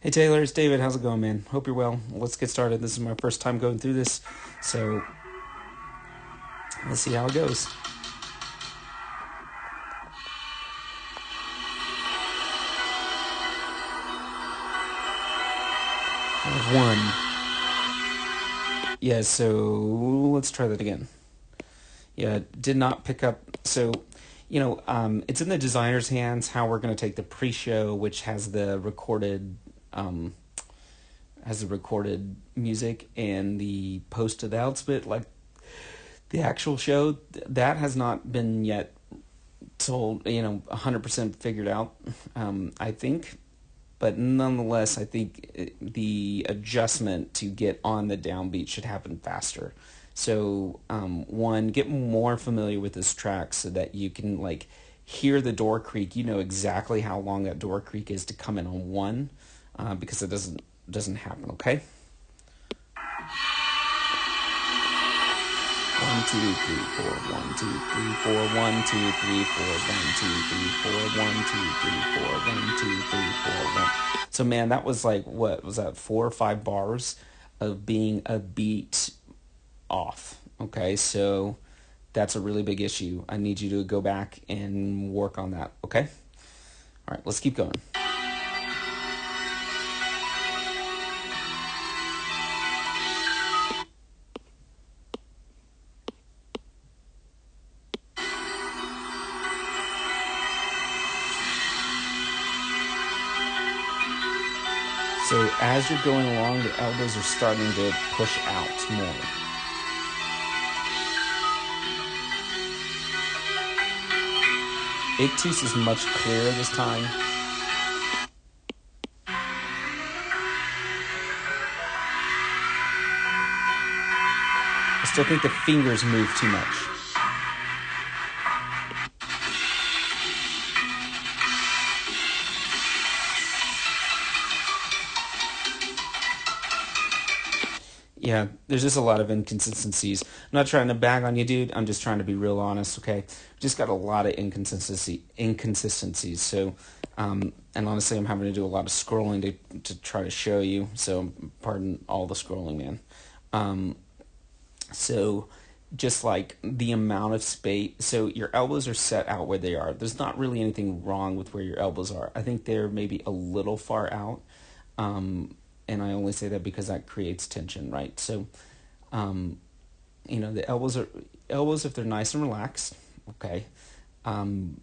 Hey Taylor, it's David. How's it going, man? Hope you're well. Let's get started. This is my first time going through this, so let's see how it goes. I have one. Yeah, so let's try that again. Yeah, did not pick up. So, it's in the designer's hands how we're going to take the pre-show, which um, has the recorded music, and the post announcement, like the actual show, that has not been yet told, 100% figured out, I think. But nonetheless, I think the adjustment to get on the downbeat should happen faster. So, one, get more familiar with this track so that you can like hear the door creak. You know exactly how long that door creak is to come in on one, because it doesn't happen. Okay. 1, 2, 3, 4, 1, 2, 3, 4, 1, 2, 3, 4, 1, 2, 3, 4, 1, 2, 3, 4, 1, 2, 3, 4, 1. So man, that was like, what was that, 4 or 5 bars of being a beat off. Okay, so that's a really big issue. I need you to go back and work on that. Okay. All right, let's keep going. So as you're going along, the elbows are starting to push out more. Ictus is much clearer this time. I still think the fingers move too much. Yeah, there's just a lot of inconsistencies. I'm not trying to bag on you, dude. I'm just trying to be real honest, okay? Just got a lot of inconsistencies. So, and honestly, I'm having to do a lot of scrolling to try to show you. So, pardon all the scrolling, man. So, just like the amount of space. So, your elbows are set out where they are. There's not really anything wrong with where your elbows are. I think they're maybe a little far out. And I only say that because that creates tension, right? So, um, the elbows if they're nice and relaxed, okay. Um,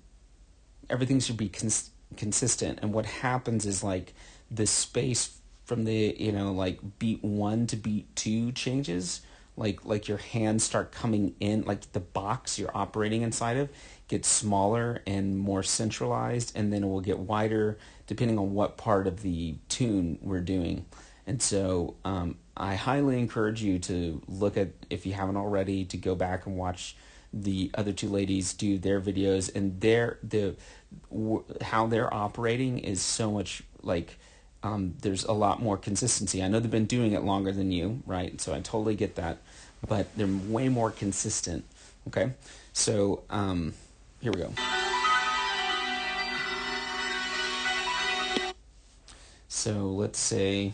Everything should be consistent, and what happens is like the space from the like beat one to beat two changes. Like your hands start coming in, like the box you're operating inside of gets smaller and more centralized, and then it will get wider depending on what part of the tune we're doing. And so, I highly encourage you to look at, if you haven't already, to go back and watch the other two ladies do their videos, and how they're operating is so much like, there's a lot more consistency. I know they've been doing it longer than you, right? So I totally get that, but they're way more consistent. Okay, so, here we go. So let's say,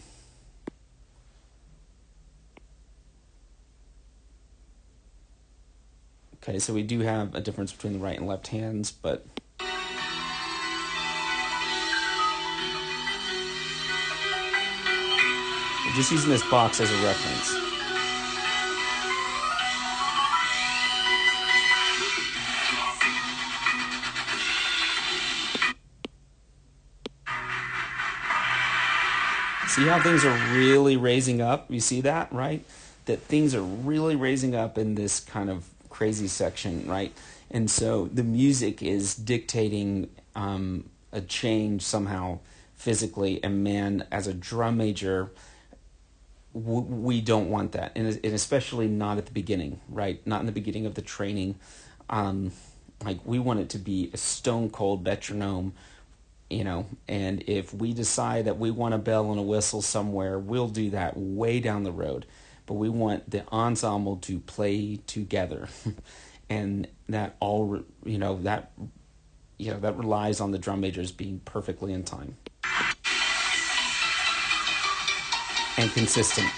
okay, so we do have a difference between the right and left hands, but we're just using this box as a reference. See how things are really raising up? You see that, right? That things are really raising up in this kind of crazy section, right? And so the music is dictating, a change somehow physically. And man, as a drum major, we don't want that. And especially not at the beginning, right? Not in the beginning of the training. Like, we want it to be a stone cold metronome, and if we decide that we want a bell and a whistle somewhere, we'll do that way down the road. But we want the ensemble to play together. And that that relies on the drum majors being perfectly in time. and consistent.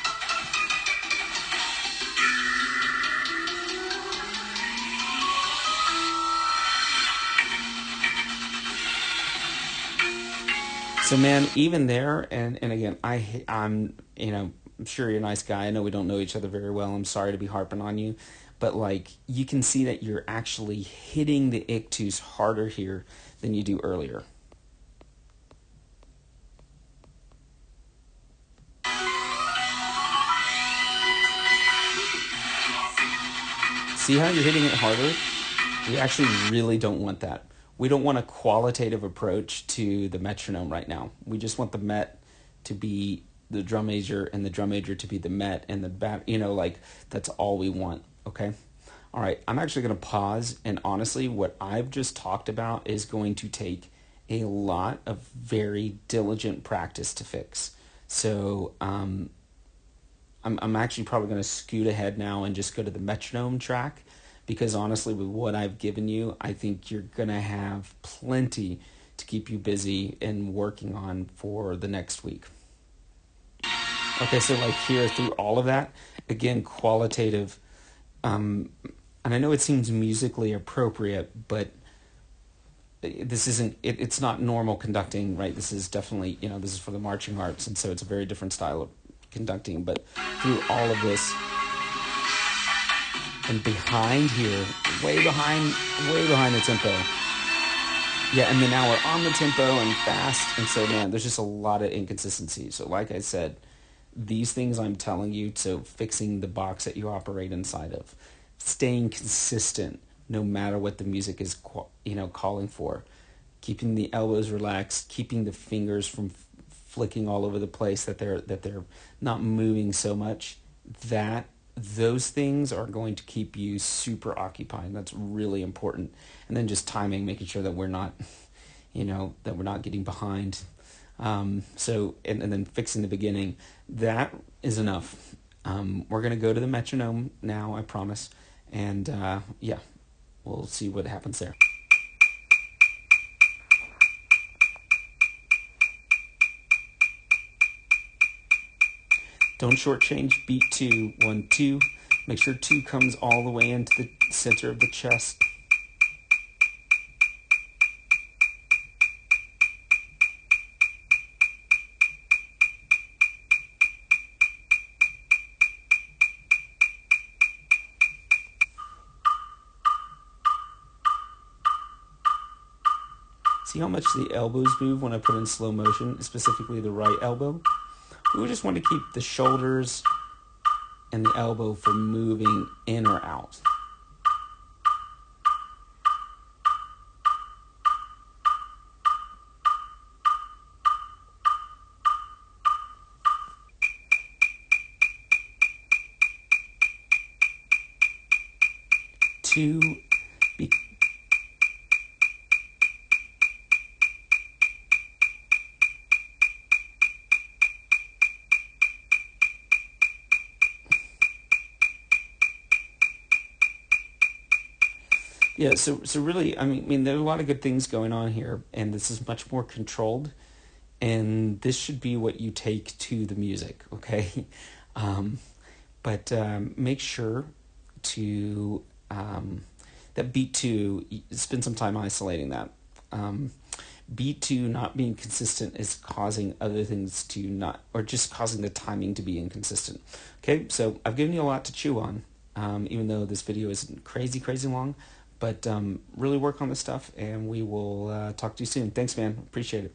So man, even there, and again, I'm I'm sure you're a nice guy. I know we don't know each other very well. I'm sorry to be harping on you, but like you can see that you're actually hitting the ictus harder here than you do earlier. See how you're hitting it harder? We actually really don't want that. We don't want a qualitative approach to the metronome right now. We just want the met to be the drum major and the drum major to be the met and the bat, like that's all we want, okay? All right, I'm actually going to pause, and honestly, what I've just talked about is going to take a lot of very diligent practice to fix. So I'm actually probably going to scoot ahead now and just go to the metronome track because honestly, with what I've given you, I think you're going to have plenty to keep you busy and working on for the next week. Okay, so like here through all of that, again, qualitative, and I know it seems musically appropriate, but this isn't, it's not normal conducting, right? This is definitely, this is for the marching arts, and so it's a very different style of conducting, but through all of this and behind here, way behind the tempo. Yeah, and then now we're on the tempo and fast, and so man, there's just a lot of inconsistency. So like I said, these things I'm telling you, so fixing the box that you operate inside of, staying consistent no matter what the music is calling for, keeping the elbows relaxed, keeping the fingers from flicking all over the place, that they're not moving so much, that those things are going to keep you super occupied. That's really important. And then just timing, making sure that we're not that we're not getting behind. So and then fixing the beginning, that is enough. We're going to go to the metronome now, I promise, and yeah, we'll see what happens there. Don't shortchange beat 2, 1, 2. Make sure 2 comes all the way into the center of the chest. See how much the elbows move when I put in slow motion, specifically the right elbow? We just want to keep the shoulders and the elbow from moving in or out. Two, yeah, so really, I mean, there are a lot of good things going on here, and this is much more controlled, and this should be what you take to the music, okay? Um, but make sure to that beat 2, spend some time isolating that. Beat 2 not being consistent is causing other things to not, or just causing the timing to be inconsistent. Okay, so I've given you a lot to chew on, even though this video isn't crazy long, but really work on this stuff, and we will talk to you soon. Thanks, man. Appreciate it.